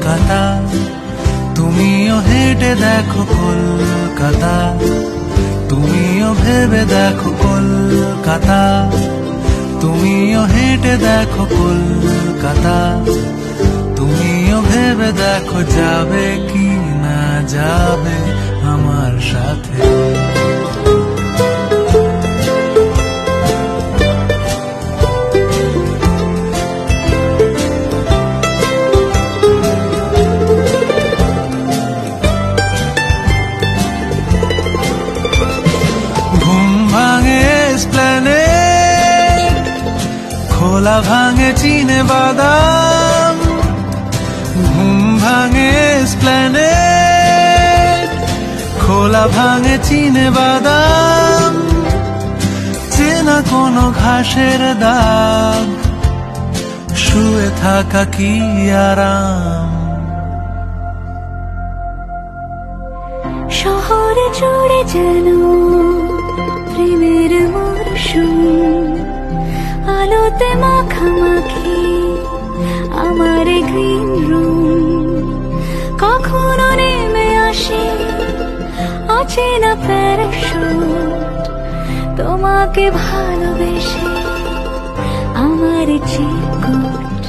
কলকাতা, তুমিও হেঁটে দেখো কলকাতা, তুমিও ভেবে দেখো কলকাতা, তুমিও হেঁটে দেখো কলকাতা, তুমিও ভেবে দেখো যাবে কি না যাবে আমার সাথে। খোলা ভাঙে চিনে বাদাম, ঘুম ভাঙে এসপ্ল্যানেড, খোলা ভাঙে চিনে বাদাম, চেনা কোনো ঘাসের দাগ, শুয়ে থাকা কি আরাম। শহরে জুড়ে যেন প্রেমের মরশুম, আলোতে মাখামাখি আমার গ্রিন রুম, কখনো নেমে আসে অচেনা প্যারাশুট, তোমাকে ভালোবেসে আমার চিরকুট।